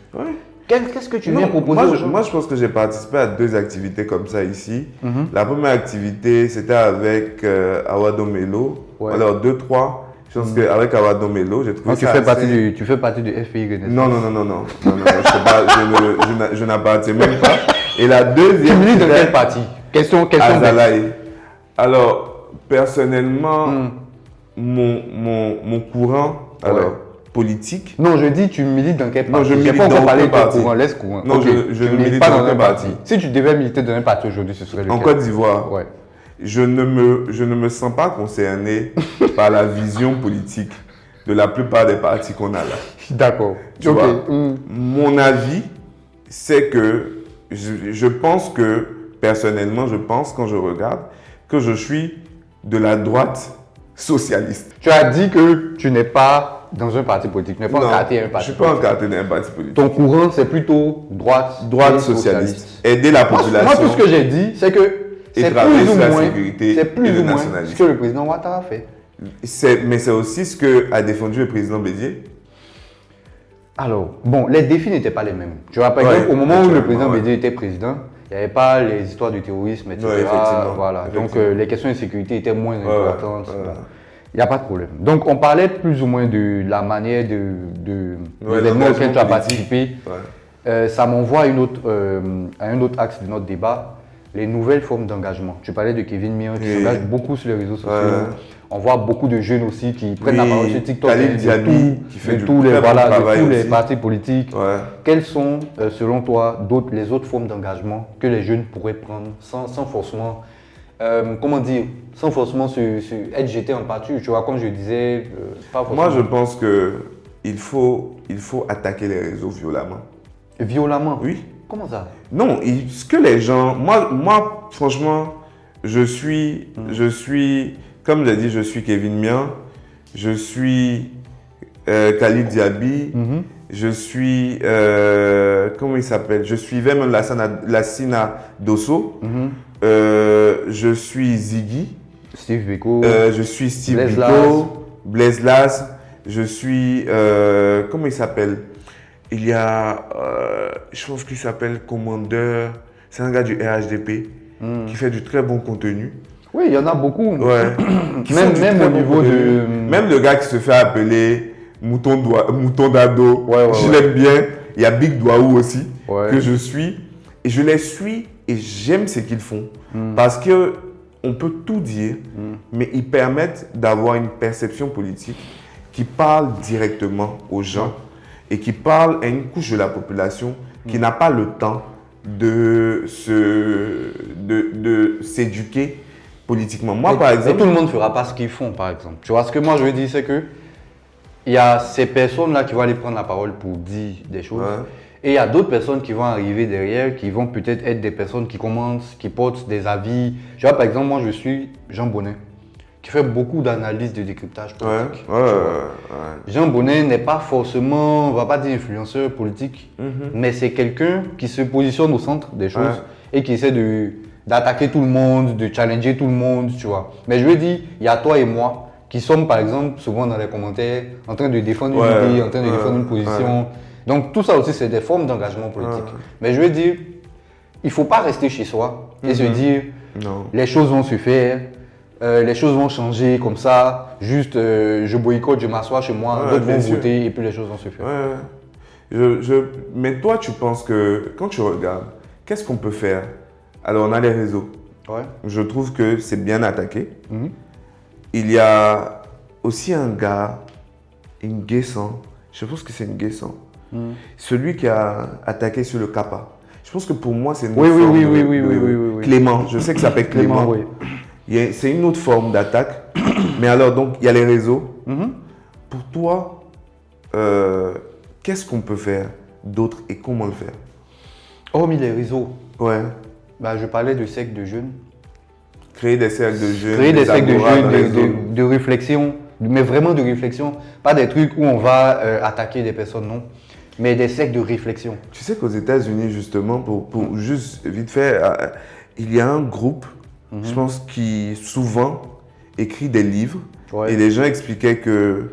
Qu'est-ce que tu viens proposer aux gens? Moi, je pense que j'ai participé à 2 activités comme ça ici. La première activité, c'était avec Awado Melo. Alors, 2-3. Je pense qu'avec Awado Melo, j'ai trouvé ça tu fais partie du FPI Non, Renaissance. je n'appartiens même pas. Et la deuxième... Tu milites dans quel parti? Question Azalaï. Alors, personnellement, mon courant politique... Non, je dis tu milites dans quel parti? Non, je milite dans aucun parti. Laisse courant. Non, je ne milite pas dans aucun parti. Si tu devais militer dans un parti aujourd'hui, ce serait lequel? En Côte d'Ivoire. Je ne me sens pas concerné par la vision politique de la plupart des partis qu'on a là. D'accord. Tu vois, mon avis, c'est que je pense que, personnellement, je pense quand je regarde, que je suis de la droite socialiste. Tu as dit que tu n'es pas dans un parti politique, tu n'es pas encarté un parti politique. Je ne suis pas encarté dans un parti politique. Ton courant, c'est plutôt droite socialiste. Aider la population. Moi, tout ce que j'ai dit, c'est que c'est plus ou moins ce que le président Ouattara a fait. Mais c'est aussi ce qu'a défendu le président Bédié. Alors, bon, les défis n'étaient pas les mêmes. Tu vois, par exemple, au moment où le président Bédié était président, il n'y avait pas les histoires du terrorisme, etc. Voilà. Donc, les questions de sécurité étaient moins importantes. Il n'y a pas de problème. Donc, on parlait plus ou moins de la manière de l'événement auquel tu as participé. Ça m'envoie à un autre axe de notre débat, les nouvelles formes d'engagement. Tu parlais de Kevin Mian qui s'engage beaucoup sur les réseaux sociaux. On voit beaucoup de jeunes aussi qui prennent la parole sur TikTok, de tous les partis politiques. Quelles sont, selon toi, les autres formes d'engagement que les jeunes pourraient prendre sans forcément, sans forcément être jetés en pâture, tu vois, comme je disais, pas forcément. Moi, je pense qu'il faut attaquer les réseaux violemment. Violemment? Oui. Comment ça? Non, ce que les gens... Moi franchement, je suis... Comme j'ai dit, je suis Kevin Mian, je suis Khalid Diaby, je suis... comment il s'appelle? Je suivais même Lassina Dosso, je suis Ziggy, Steve Biko, je suis Steve Biko, Blaise Laz, je suis... comment il s'appelle? Il y a, je pense qu'il s'appelle Commandeur, c'est un gars du RHDP qui fait du très bon contenu. Oui, il y en a beaucoup. Ouais. même au niveau de... Même le gars qui se fait appeler Mouton d'Ado, je l'aime bien. Il y a Big Douaou aussi, que je suis. Et je les suis et j'aime ce qu'ils font. Parce qu'on peut tout dire, mais ils permettent d'avoir une perception politique qui parle directement aux gens. Et qui parle à une couche de la population qui n'a pas le temps de s'éduquer politiquement. Moi, par exemple... Et tout le monde ne fera pas ce qu'ils font, par exemple. Tu vois, ce que moi je veux dire, c'est que il y a ces personnes-là qui vont aller prendre la parole pour dire des choses. Et il y a d'autres personnes qui vont arriver derrière, qui vont peut-être être des personnes qui commencent, qui portent des avis. Tu vois, par exemple, moi je suis Jean Bonnet, qui fait beaucoup d'analyses de décryptage politique. Jean Bonnet n'est pas forcément, on ne va pas dire influenceur politique, mais c'est quelqu'un qui se positionne au centre des choses et qui essaie d'attaquer tout le monde, de challenger tout le monde, tu vois. Mais je veux dire, il y a toi et moi qui sommes, par exemple, souvent dans les commentaires, en train de défendre une idée, en train de défendre une position. Donc tout ça aussi, c'est des formes d'engagement politique. Mais je veux dire, il ne faut pas rester chez soi et se dire, les choses vont se faire. Les choses vont changer comme ça, juste je boycotte, je m'assois chez moi, d'autres vont voter et puis les choses vont se faire. Mais toi, tu penses que quand tu regardes, qu'est-ce qu'on peut faire? Alors, on a les réseaux. Je trouve que c'est bien attaqué. Il y a aussi un gars, Nguessan, je pense que c'est Nguessan, celui qui a attaqué sur le Kappa. Je pense que pour moi, c'est une forme Clément, je sais que ça s'appelle Clément. C'est une autre forme d'attaque. Mais alors, donc, il y a les réseaux. Pour toi, qu'est-ce qu'on peut faire d'autre et comment le faire? Hormis les réseaux. Je parlais de cercles de jeunes. Créer des cercles de jeunes. Créer des cercles de jeunes, de réflexion. Mais vraiment de réflexion. Pas des trucs où on va attaquer des personnes, non. Mais des cercles de réflexion. Tu sais qu'aux États-Unis, justement, pour juste vite fait, il y a un groupe, je pense, qui souvent écrit des livres. Et les gens expliquaient que,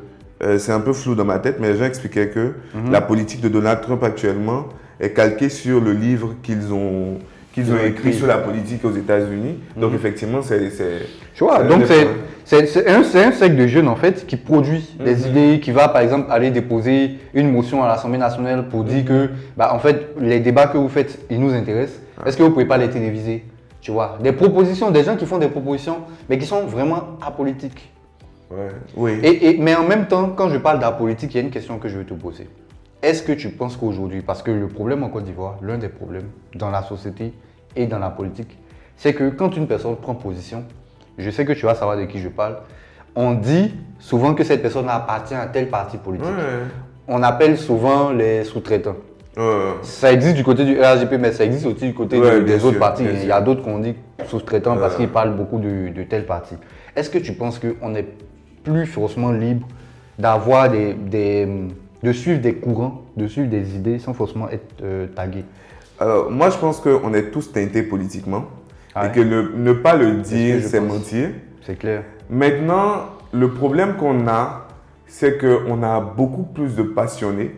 c'est un peu flou dans ma tête, mais les gens expliquaient que la politique de Donald Trump actuellement est calquée sur le livre qu'ils ont écrit sur la politique aux États-Unis. Donc effectivement, c'est... Tu vois, donc c'est un cercle de jeunes en fait qui produit des idées, qui va par exemple aller déposer une motion à l'Assemblée nationale pour dire que, en fait, les débats que vous faites, ils nous intéressent. Est-ce que vous ne pouvez pas les téléviser? Tu vois, des propositions, des gens qui font des propositions, mais qui sont vraiment apolitiques. Mais en même temps, quand je parle d'apolitique, il y a une question que je veux te poser. Est-ce que tu penses qu'aujourd'hui, parce que le problème en Côte d'Ivoire, l'un des problèmes dans la société et dans la politique, c'est que quand une personne prend position, je sais que tu vas savoir de qui je parle, on dit souvent que cette personne appartient à tel parti politique. Ouais. On appelle souvent les sous-traitants. Ouais. Ça existe du côté du RGP, mais ça existe aussi du côté des autres partis. Il y a d'autres qu'on dit sous-traitants parce qu'ils parlent beaucoup de tel parti. Est-ce que tu penses qu'on est plus forcément libre d'avoir de suivre des courants, de suivre des idées sans forcément être tagué? Alors, moi, je pense qu'on est tous teintés politiquement Ah et ouais. que ne pas le dire, c'est pense. mentir. C'est clair. Maintenant, le problème qu'on a, c'est qu'on a beaucoup plus de passionnés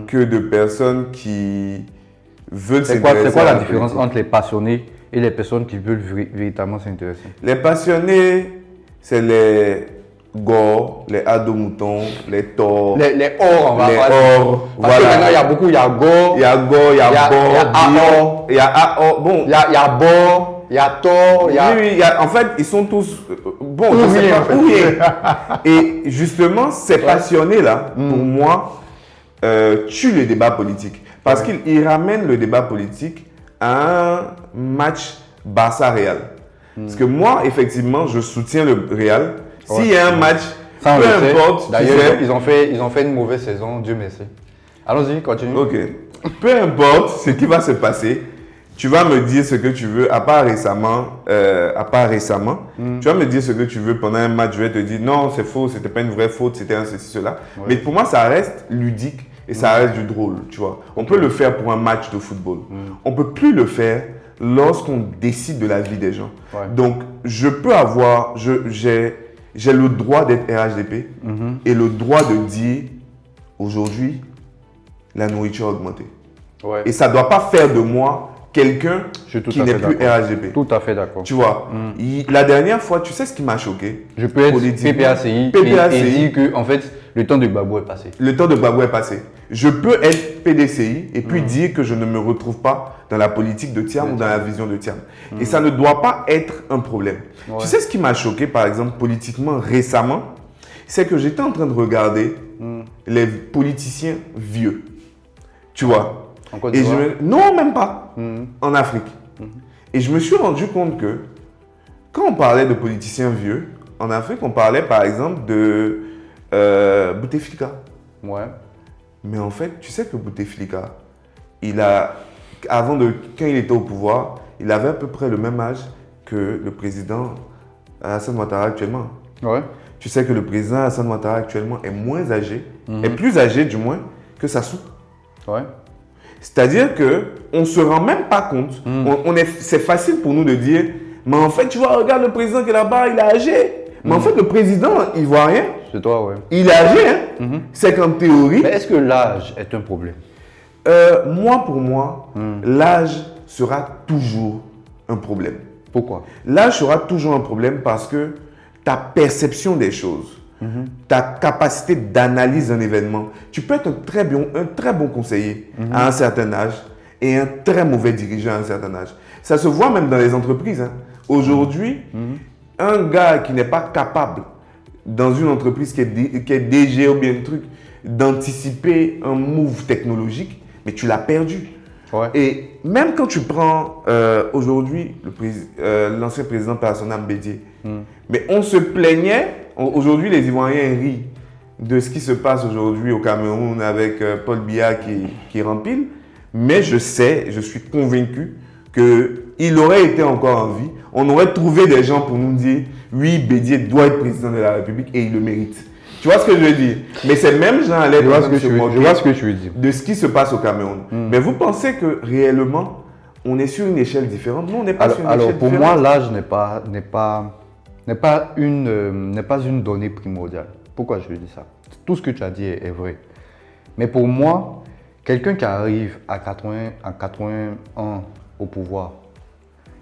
que de personnes qui veulent s'intéresser. C'est quoi à la différence politique. entre les passionnés et les personnes qui veulent véritablement s'intéresser? Les passionnés, c'est les gors, les ados-moutons, les tors, Les ors, on va les parler. ors. Parce que maintenant, il y Voilà. a beaucoup, il y a Go, Il y a gors, il y a il y a bord, AO. il y a AO. Bon, il y a Bor, il y a Tor, il y a... oui, en fait, ils sont tous bon, Ou je sais rien, pas en où Et justement, ces passionnés-là, pour moi, tuent le débat politique. Parce qu'ils ramènent le débat politique à un match Barça-Real. Parce que moi, effectivement, je soutiens le Real. S'il y a un match, Ça, on peu le sait. importe, tu D'ailleurs, sais, ils ont fait une mauvaise saison, Dieu merci. Allons-y, continue. ok. Peu importe ce qui va se passer, tu vas me dire ce que tu veux, à part récemment, tu vas me dire ce que tu veux pendant un match, je vais te dire non, c'est faux, c'était pas une vraie faute, c'était un ceci, cela. Ouais. Mais pour moi, ça reste ludique et ça reste du drôle, tu vois. On peut le faire pour un match de football. On peut plus le faire lorsqu'on décide de la vie des gens. Ouais. Donc, je peux avoir, j'ai le droit d'être RHDP et le droit de dire aujourd'hui, la nourriture a augmenté. Ouais. Et ça ne doit pas faire de moi quelqu'un Je suis tout qui à n'est fait plus d'accord. RHDP. Tout à fait d'accord. Tu vois, la dernière fois, tu sais ce qui m'a choqué? Je peux être Politiquement, PPACI, PPACI. et dire que en fait, le temps de Gbagbo est passé. Le temps de Gbagbo est passé. Je peux être PDCI et puis dire que je ne me retrouve pas dans la politique de Thiam ou dans la vision de Thiam. Et ça ne doit pas être un problème. Ouais. Tu sais ce qui m'a choqué, par exemple, politiquement récemment, c'est que j'étais en train de regarder les politiciens vieux. Tu vois? En Côte Et d'Ivoire. non, même pas. En Afrique. Et je me suis rendu compte que quand on parlait de politiciens vieux, en Afrique, on parlait par exemple de Bouteflika. Ouais. Mais en fait, tu sais que Bouteflika, quand il était au pouvoir, il avait à peu près le même âge que le président Hassan Ouattara actuellement. Ouais. Tu sais que le président Hassan Ouattara actuellement est moins âgé, est plus âgé du moins que Sassou. Ouais. C'est-à-dire que on ne se rend même pas compte. C'est facile pour nous de dire, mais en fait, tu vois, regarde le président qui est là-bas, il est âgé. Mais en fait, le président ivoirien, C'est toi, ouais. il est âgé. Hein? C'est qu'en théorie, Mais est-ce que l'âge est un problème? pour moi, l'âge sera toujours un problème. Pourquoi? L'âge sera toujours un problème parce que ta perception des choses, ta capacité d'analyse d'un événement, tu peux être un très bon conseiller à un certain âge et un très mauvais dirigeant à un certain âge. Ça se voit même dans les entreprises. Hein. Aujourd'hui, un gars qui n'est pas capable dans une entreprise qui est DG ou bien un truc, d'anticiper un move technologique, mais tu l'as perdu. Ouais. Et même quand tu prends aujourd'hui l'ancien président Personne Bédier, mais on se plaignait, aujourd'hui les Ivoiriens rient de ce qui se passe aujourd'hui au Cameroun avec Paul Biya qui rempile, mais je suis convaincu qu'il aurait été encore en vie, on aurait trouvé des gens pour nous dire oui, Bédier doit être président de la République et il le mérite. Tu vois ce que je veux dire? Mais ces mêmes gens allaient Je vois ce que se tu moquer veux dire. de ce qui se passe au Cameroun. Mais vous pensez que réellement, on est sur une échelle différente? Non, on n'est pas sur une Alors échelle pour différente. moi, l'âge n'est pas une donnée primordiale. Pourquoi je dis ça? Tout ce que tu as dit est vrai. Mais pour moi, quelqu'un qui arrive à 81 ans au pouvoir,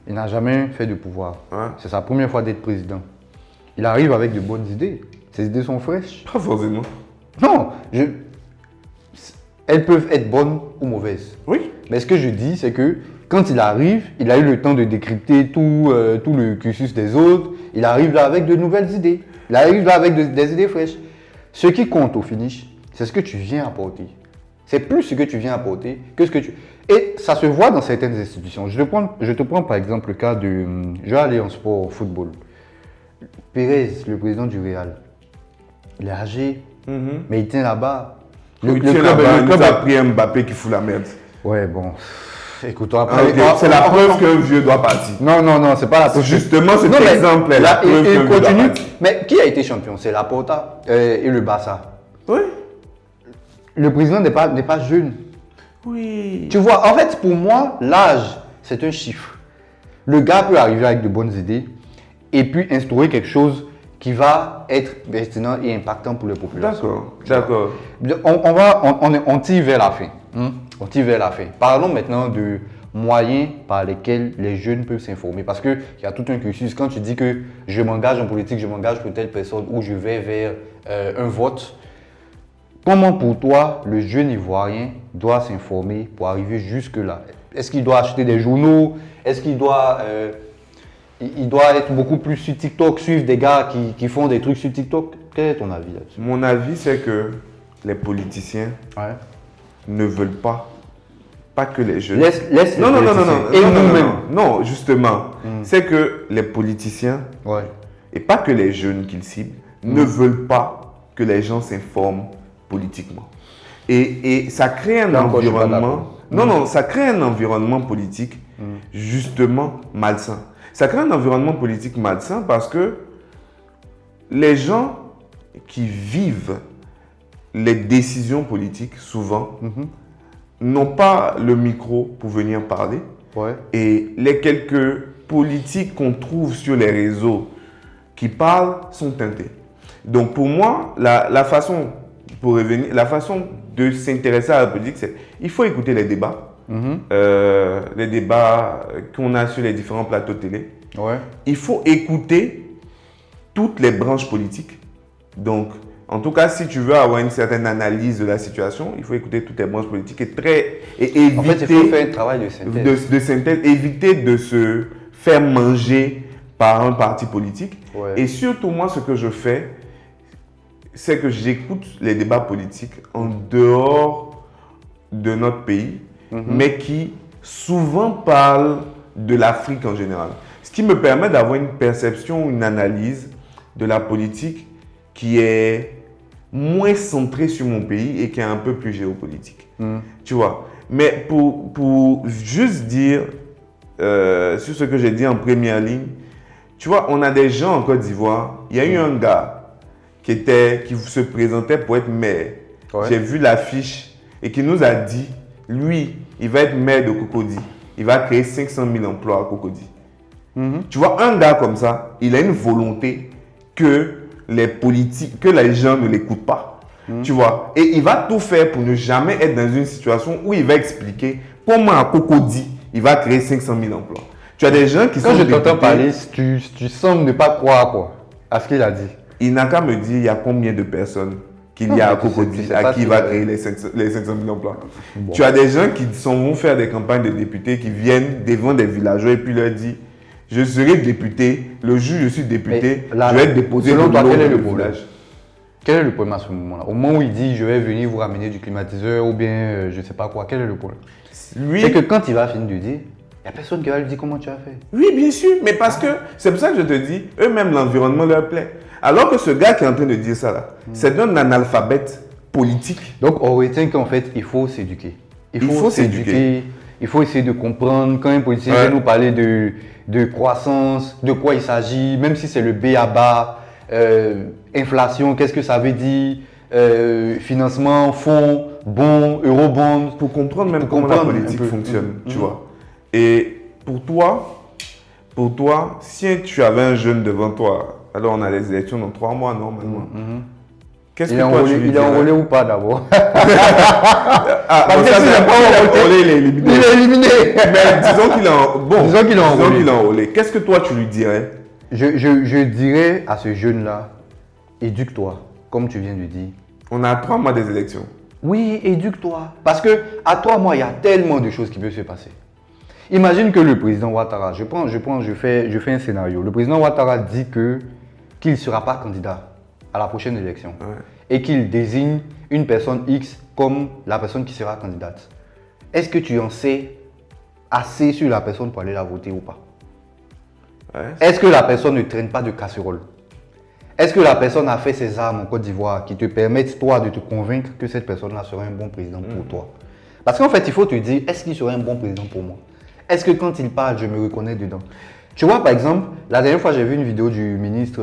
il n'a jamais fait de pouvoir. Ouais. C'est sa première fois d'être président. Il arrive avec de bonnes idées. Ses idées sont fraîches. Pas forcément. Non, elles peuvent être bonnes ou mauvaises. Oui. Mais ce que je dis, c'est que quand il arrive, il a eu le temps de décrypter tout le cursus des autres. Il arrive là avec de nouvelles idées. Il arrive là avec des idées fraîches. Ce qui compte au finish, c'est ce que tu viens apporter. C'est plus ce que tu viens apporter que ce que tu... Et ça se voit dans certaines institutions. Je te prends par exemple le cas de... Je vais aller en sport, au football. Pérez, le président du Real, il est âgé, mais il tient là-bas. Il tient là-bas, il nous a pris Mbappé qui fout la merde. Ouais, bon. Écoute, après... C'est la preuve qu'un vieux doit partir. Non, c'est pas la preuve. Justement, cet exemple est la preuve qu'un vieux doit partir. Mais qui a été champion? C'est Laporta et le Barça. Oui. Le président n'est pas jeune. Oui. Tu vois, en fait, pour moi, l'âge, c'est un chiffre. Le gars peut arriver avec de bonnes idées et puis instaurer quelque chose qui va être pertinent et impactant pour les populations. D'accord. On tire vers la fin. On tire vers la fin. Parlons maintenant de moyens par lesquels les jeunes peuvent s'informer. Parce qu'il y a tout un cursus. Quand tu dis que je m'engage en politique, je m'engage pour telle personne ou je vais vers un vote, comment pour toi le jeune ivoirien doit s'informer pour arriver jusque-là? Est-ce qu'il doit acheter des journaux? Est-ce qu'il doit... il doit être beaucoup plus sur TikTok, suivre des gars qui font des trucs sur TikTok. Quel est ton avis là-dessus? Mon avis, c'est que les politiciens ne veulent pas que les jeunes... Laisse non, et nous-mêmes. Non, justement. C'est que les politiciens, et pas que les jeunes qu'ils ciblent, ne veulent pas que les gens s'informent politiquement. Et ça crée un environnement... Non, ça crée un environnement politique justement malsain. Ça crée un environnement politique malsain parce que les gens qui vivent les décisions politiques, souvent, n'ont pas le micro pour venir parler. Et les quelques politiques qu'on trouve sur les réseaux qui parlent sont teintés. Donc pour moi, la façon de s'intéresser à la politique, c'est il faut écouter les débats. Les débats qu'on a sur les différents plateaux de télé. Il faut écouter toutes les branches politiques. Donc, en tout cas, si tu veux avoir une certaine analyse de la situation, il faut écouter toutes les branches politiques et éviter... En fait, il faut faire un travail de synthèse. Éviter de se faire manger par un parti politique. Et surtout, moi, ce que je fais, c'est que j'écoute les débats politiques en dehors de notre pays, mais qui souvent parlent de l'Afrique en général. Ce qui me permet d'avoir une perception, une analyse de la politique qui est moins centrée sur mon pays et qui est un peu plus géopolitique. Tu vois. Mais pour juste dire sur ce que j'ai dit en première ligne, tu vois, on a des gens en Côte d'Ivoire. Il y a eu un gars qui se présentait pour être maire. J'ai vu l'affiche et qui nous a dit, lui, il va être maire de Cocody. Il va créer 500 000 emplois à Cocody. Tu vois, un gars comme ça, il a une volonté que les gens ne l'écoutent pas. Tu vois, et il va tout faire pour ne jamais être dans une situation où il va expliquer comment à Cocody, il va créer 500 000 emplois. Tu as des gens qui sont Quand je t'entends parler, tu sembles ne pas croire à ce qu'il a dit. Il n'a qu'à me dire il y a combien de personnes qu'il y a à Cocody à qui il va créer les 500 000 emplois. Tu as des gens qui vont faire des campagnes de députés qui viennent devant des villageois et puis leur disent je serai député, le jour où je suis député, je vais être déposé selon toi, quel est le village. Quel est le problème à ce moment-là? Au moment où il dit je vais venir vous ramener du climatiseur ou bien je ne sais pas quoi, quel est le problème? C'est que quand il va finir de dire, il n'y a personne qui va lui dire comment tu as fait. Oui, bien sûr, mais parce que c'est pour ça que je te dis, eux-mêmes, l'environnement leur plaît. Alors que ce gars qui est en train de dire ça là, c'est un analphabète politique. Donc on retient qu'en fait, il faut s'éduquer. Il faut s'éduquer. Il faut essayer de comprendre quand un politicien vient nous parler de croissance, de quoi il s'agit, même si c'est le b.a.-ba, inflation, qu'est-ce que ça veut dire, financement, fonds, bons, eurobonds. Pour comprendre même comment la politique fonctionne, tu vois. Et pour toi, si tu avais un jeune devant toi, alors on a les élections dans 3 mois normalement. Qu'est-ce que toi tu lui dirais? Il est enrôlé ou pas d'abord? Parce que s'il n'est pas enrôlé, il est éliminé. Il est éliminé. Mais disons qu'il est enrôlé. Qu'est-ce que toi tu lui dirais? Je dirais à ce jeune-là, éduque-toi, comme tu viens de dire. On a 3 mois des élections. Oui, éduque-toi. Parce que à 3 mois, il y a tellement de choses qui peuvent se passer. Imagine que le président Ouattara, je fais un scénario. Le président Ouattara dit qu'il ne sera pas candidat à la prochaine élection et qu'il désigne une personne X comme la personne qui sera candidate. Est-ce que tu en sais assez sur la personne pour aller la voter ou pas? Ouais. Est-ce que la personne ne traîne pas de casserole? Est-ce que la personne a fait ses armes en Côte d'Ivoire qui te permettent, toi, de te convaincre que cette personne-là sera un bon président pour toi? Parce qu'en fait, il faut te dire, est-ce qu'il sera un bon président pour moi? Est-ce que quand il parle, je me reconnais dedans? Tu vois, par exemple, la dernière fois, j'ai vu une vidéo du ministre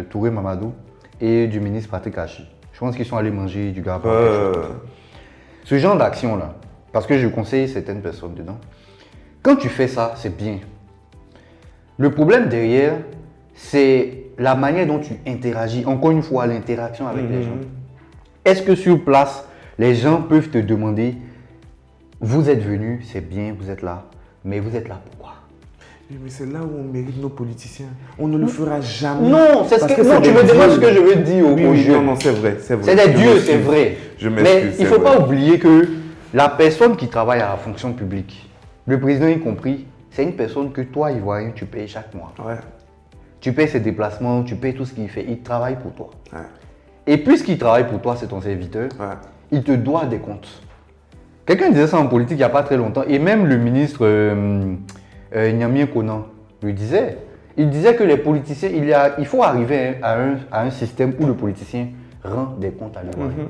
Touré Mamadou et du ministre Patrick Hachi. Je pense qu'ils sont allés manger du gars. Ce genre d'action-là, parce que je conseille certaines personnes dedans, quand tu fais ça, c'est bien. Le problème derrière, c'est la manière dont tu interagis. Encore une fois, l'interaction avec les gens. Est-ce que sur place, les gens peuvent te demander, vous êtes venu, c'est bien, vous êtes là, mais vous êtes là pourquoi? Oui, mais c'est là où on mérite nos politiciens. On ne le fera jamais. Non, c'est ce que, non, tu me demandes ce que je veux dire aux jeunes. Non, c'est vrai, c'est vrai. C'est des dieux, c'est vrai. Je m'excuse. Mais il ne faut pas oublier que la personne qui travaille à la fonction publique, le président y compris, c'est une personne que toi, Ivoirien, tu payes chaque mois. Ouais. Tu payes ses déplacements, tu payes tout ce qu'il fait. Il travaille pour toi. Ouais. Et puisqu'il travaille pour toi, c'est ton serviteur, il te doit des comptes. Quelqu'un disait ça en politique il n'y a pas très longtemps. Et même le ministre Nyamien Konan le disait. Il disait que les politiciens, il faut arriver à un système où le politicien rend des comptes à l'Ivoirien.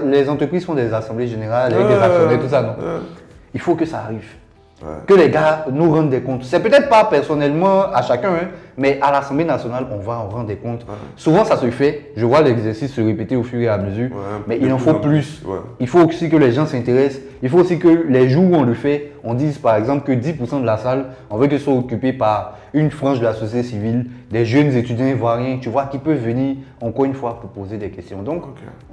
Les entreprises font des assemblées générales avec des actionnaires, tout ça, non? Il faut que ça arrive. Que les gars nous rendent des comptes. C'est peut-être pas personnellement à chacun, hein, mais à l'Assemblée nationale, on rend des comptes. Souvent, ça se fait. Je vois l'exercice se répéter au fur et à mesure, mais il en faut plus. Il faut aussi que les gens s'intéressent. Il faut aussi que les jours où on le fait, on dise par exemple que 10% de la salle, on veut que ce soit occupé par une frange de la société civile, des jeunes étudiants ivoiriens, tu vois, qui peuvent venir encore une fois pour poser des questions. Donc,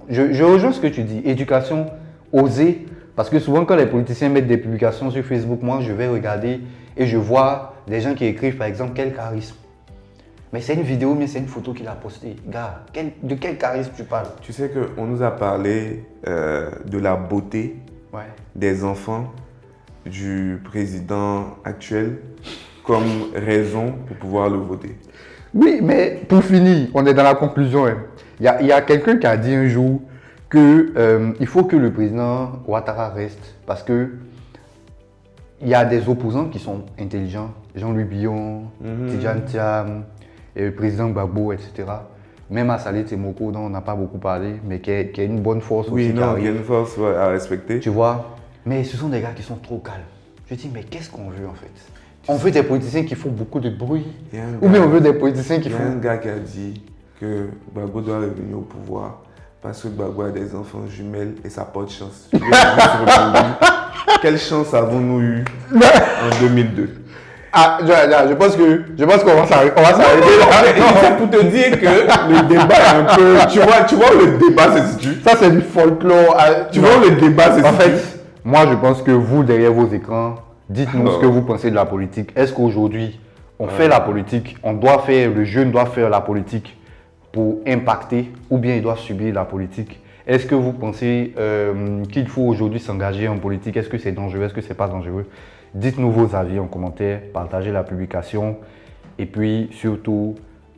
je rejoins ce que tu dis. Éducation, oser. Parce que souvent, quand les politiciens mettent des publications sur Facebook, moi, je vais regarder et je vois des gens qui écrivent, par exemple, quel charisme. Mais c'est une vidéo, mais c'est une photo qu'il a postée. Gars, de quel charisme tu parles? Tu sais qu'on nous a parlé de la beauté des enfants du président actuel comme raison pour pouvoir le voter. Oui, mais pour finir, on est dans la conclusion. Il y a quelqu'un qui a dit un jour qu'il faut que le président Ouattara reste parce que il y a des opposants qui sont intelligents, Jean-Louis Billon, Tidjane Thiam, et le président Gbagbo, etc. Même à Saleh Temoko, dont on n'a pas beaucoup parlé, mais qui a une bonne force aussi. Oui, non, il y a une force à respecter. Tu vois, mais ce sont des gars qui sont trop calmes. Je dis, mais qu'est-ce qu'on veut en fait? On veut des politiciens qui font beaucoup de bruit, ou bien on veut des politiciens qui font... Il y a un gars qui a dit que Gbagbo doit revenir au pouvoir parce que Gbagbo a des enfants jumelles et ça porte chance. Quelle chance avons-nous eu en 2002? Ah, je pense qu'on va s'arrêter là. C'est pour te dire que le débat est un peu... Tu vois où le débat se situe? Ça, c'est du folklore. Tu vois où le débat se situe? En fait, moi, je pense que vous, derrière vos écrans, dites-nous ce que vous pensez de la politique. Est-ce qu'aujourd'hui, on fait la politique, le jeune doit faire la politique pour impacter ou bien il doit subir la politique? Est-ce que vous pensez qu'il faut aujourd'hui s'engager en politique? Est-ce que c'est dangereux? Est-ce que c'est pas dangereux? Dites-nous vos avis en commentaire, partagez la publication et puis surtout,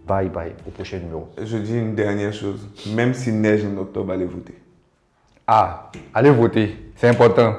bye bye au prochain numéro. Je dis une dernière chose, même s'il neige en octobre, allez voter. Ah, allez voter, c'est important.